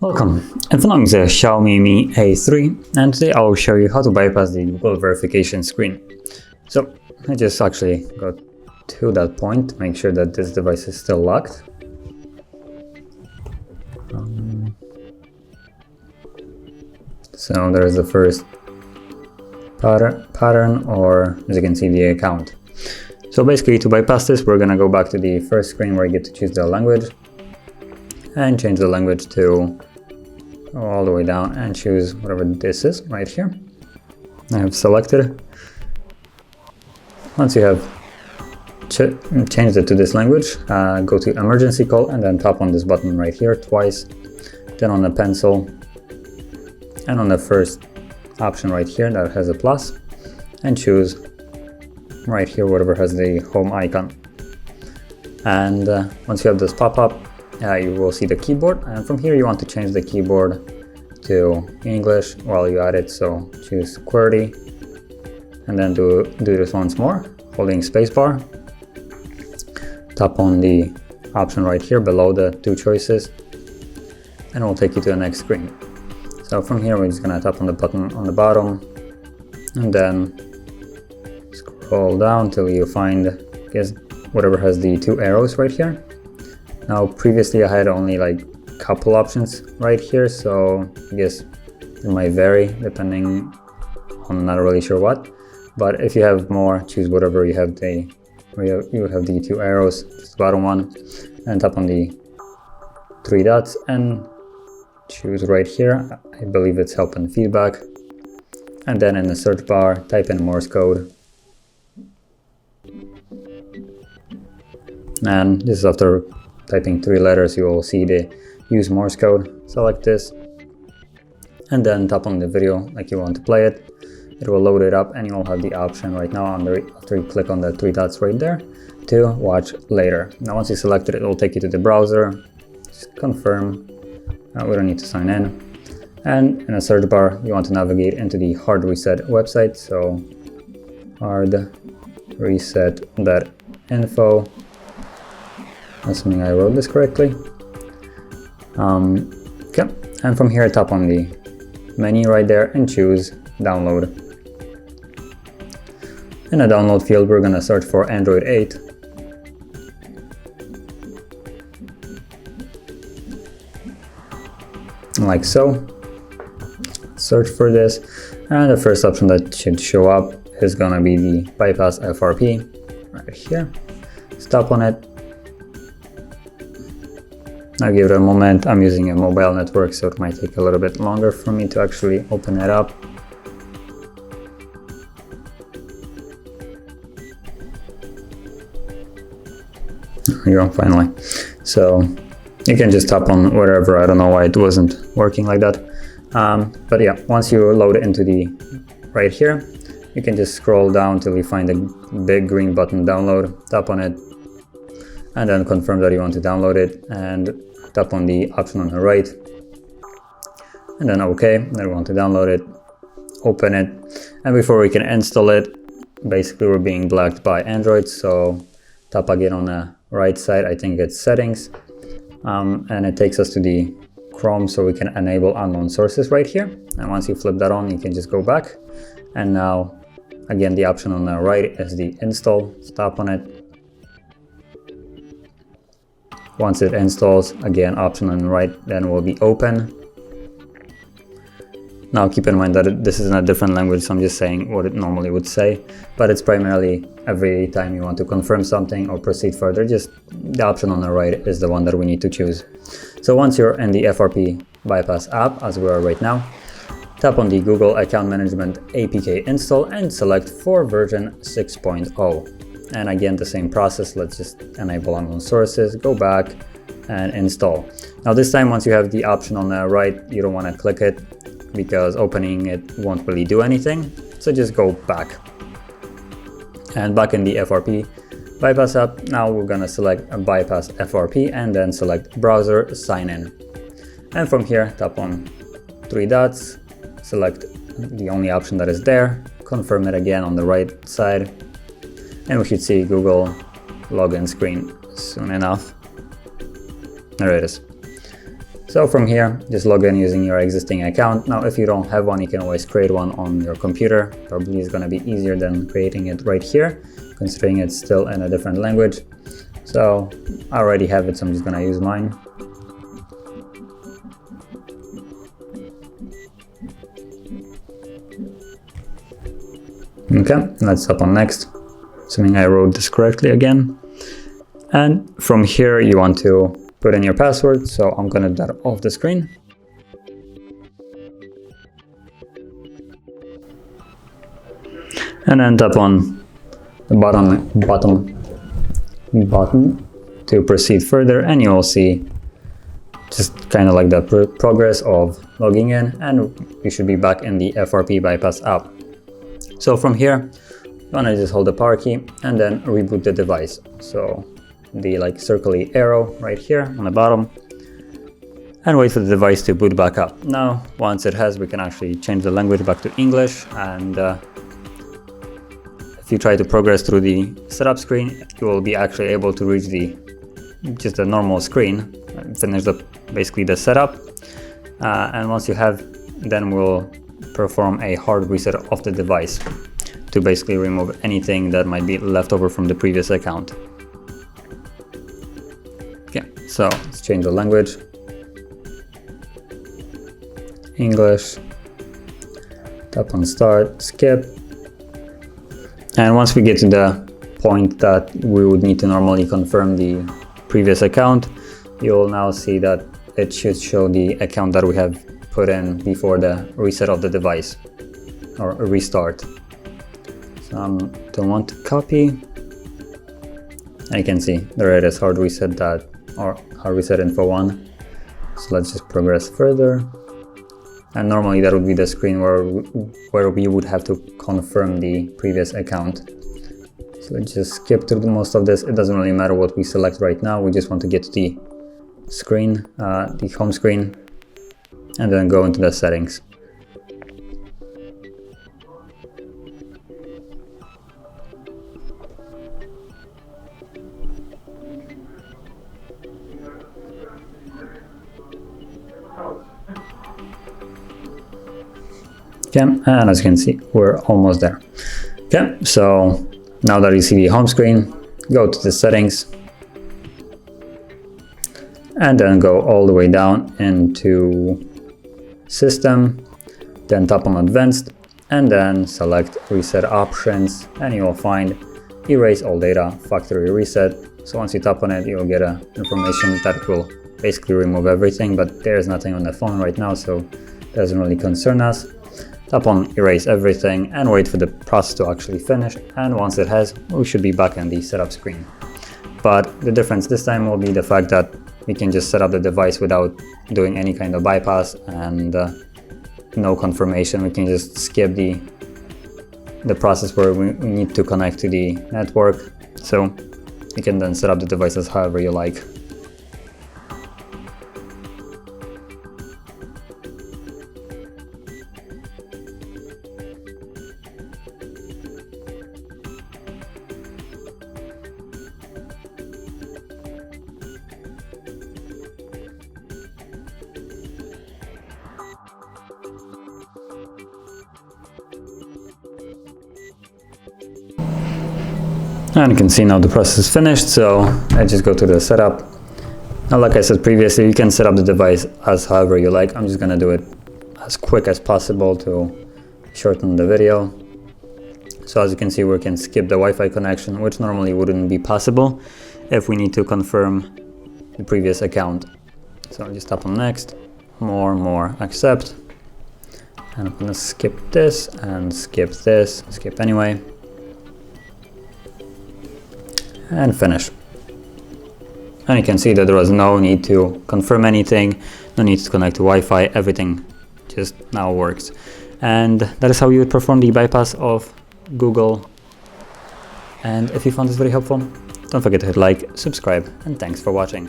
Welcome, I'm following the XIAOMI Mi A3, and today I will show you how to bypass the Google verification screen. So I just actually got to that point to make sure that this device is still locked. So there's the first pattern, or as you can see, the account. So basically, to bypass this, we're gonna go back to the first screen where you get to choose the language and change the language to go all the way down and choose whatever this is right here. I have selected. Once you have changed it to this language, go to emergency call and then tap on this button right here twice, then on the pencil, and on the first option right here that has a plus, and choose right here whatever has the home icon. And once you have this pop up, you will see the keyboard, and from here you want to change the keyboard to English while you add it. So choose QWERTY and then do this once more, holding spacebar. Tap on the option right here below the two choices and it will take you to the next screen. So from here we're just gonna tap on the button on the bottom and then scroll down till you find, I guess, whatever has the two arrows right here. Now previously I had only like a couple options right here, so I guess it might vary depending on not really sure what. But if you have more, choose whatever you have the two arrows, just the bottom one, and tap on the three dots and choose right here. I believe it's help and feedback. And then in the search bar, type in Morse code. And this is after typing 3 letters, you will see the use Morse code. Select this and then tap on the video like you want to play it. It will load it up and you will have the option right now after you click on the 3 dots right there to watch later. Now once you select it, it will take you to the browser. Just confirm. We don't need to sign in. And in a search bar, you want to navigate into the HardReset website. So HardReset.Info. Assuming I wrote this correctly. Okay, and from here tap on the menu right there and choose download. In the download field we're gonna search for Android 8. Like so. Search for this, and the first option that should show up is gonna be the bypass FRP right here. Stop on it. I'll give it a moment. I'm using a mobile network, so it might take a little bit longer for me to actually open it up. There we go, finally. So you can just tap on whatever. I don't know why it wasn't working like that. But yeah, once you load it into the right here, you can just scroll down till you find the big green button download. Tap on it and then confirm that you want to download it, and tap on the option on the right and then OK. Then we want to download it, open it, and before we can install it, basically we're being blocked by Android, so tap again on the right side. I think it's settings, and it takes us to the Chrome, so we can enable unknown sources right here. And once you flip that on, you can just go back, and now again the option on the right is the install. Tap on it. Once it installs, again option on the right then will be open. Now keep in mind that this is in a different language, so I'm just saying what it normally would say, but it's primarily every time you want to confirm something or proceed further, just the option on the right is the one that we need to choose. So once you're in the FRP bypass app, as we are right now, tap on the Google Account Management APK install and select for version 6.0. And again, the same process. Let's just enable unknown sources, go back and install. Now this time, once you have the option on the right, you don't want to click it because opening it won't really do anything. So just go back. And back in the FRP bypass app, now we're gonna select a bypass FRP and then select browser sign in. And from here, tap on 3 dots, select the only option that is there, confirm it again on the right side, and we should see Google login screen soon enough. There it is. So from here, just log in using your existing account. Now, if you don't have one, you can always create one on your computer. Probably it's going to be easier than creating it right here, considering it's still in a different language. So I already have it, so I'm just going to use mine. Okay, let's tap on next, assuming I wrote this correctly again. And from here, you want to put in your password, so I'm going to do that off the screen. And then tap on the button to proceed further, and you will see just kind of like the progress of logging in, and we should be back in the FRP bypass app. So from here, you want to just hold the power key and then reboot the device. So the circly arrow right here on the bottom, and wait for the device to boot back up. Now, once it has, we can actually change the language back to English, and if you try to progress through the setup screen, you will be actually able to reach just the normal screen, finish basically the setup, and once you have, then we'll perform a hard reset of the device to basically remove anything that might be left over from the previous account. Okay, so let's change the language. English. Tap on start, skip. And once we get to the point that we would need to normally confirm the previous account, you'll now see that it should show the account that we have put in before the reset of the device or a restart. So I don't want to copy. I can see there it is, HardReset.Info 1. So let's just progress further. And normally that would be the screen where we would have to confirm the previous account. So let's just skip through most of this. It doesn't really matter what we select right now. We just want to get to the screen, the home screen, and then go into the settings. Okay, and as you can see, we're almost there. Okay, so now that you see the home screen, go to the settings, and then go all the way down into System, then tap on Advanced, and then select Reset Options, and you will find Erase All Data, Factory Reset. So once you tap on it, you'll get information that will basically remove everything, but there's nothing on the phone right now, so it doesn't really concern us. Tap on Erase Everything and wait for the process to actually finish, and once it has, we should be back in the setup screen. But the difference this time will be the fact that we can just set up the device without doing any kind of bypass and no confirmation. We can just skip the process where we need to connect to the network, so you can then set up the devices however you like. And you can see now the process is finished, so I just go to the setup. Now, like I said previously, you can set up the device as however you like. I'm just gonna do it as quick as possible to shorten the video. So as you can see, we can skip the Wi-Fi connection, which normally wouldn't be possible if we need to confirm the previous account. So I'll just tap on next, more, accept. And I'm gonna skip this and skip this, skip anyway. And finish. And you can see that there was no need to confirm anything, no need to connect to Wi-Fi, everything just now works. And that is how you would perform the bypass of Google. And if you found this very helpful, don't forget to hit like, subscribe, and thanks for watching.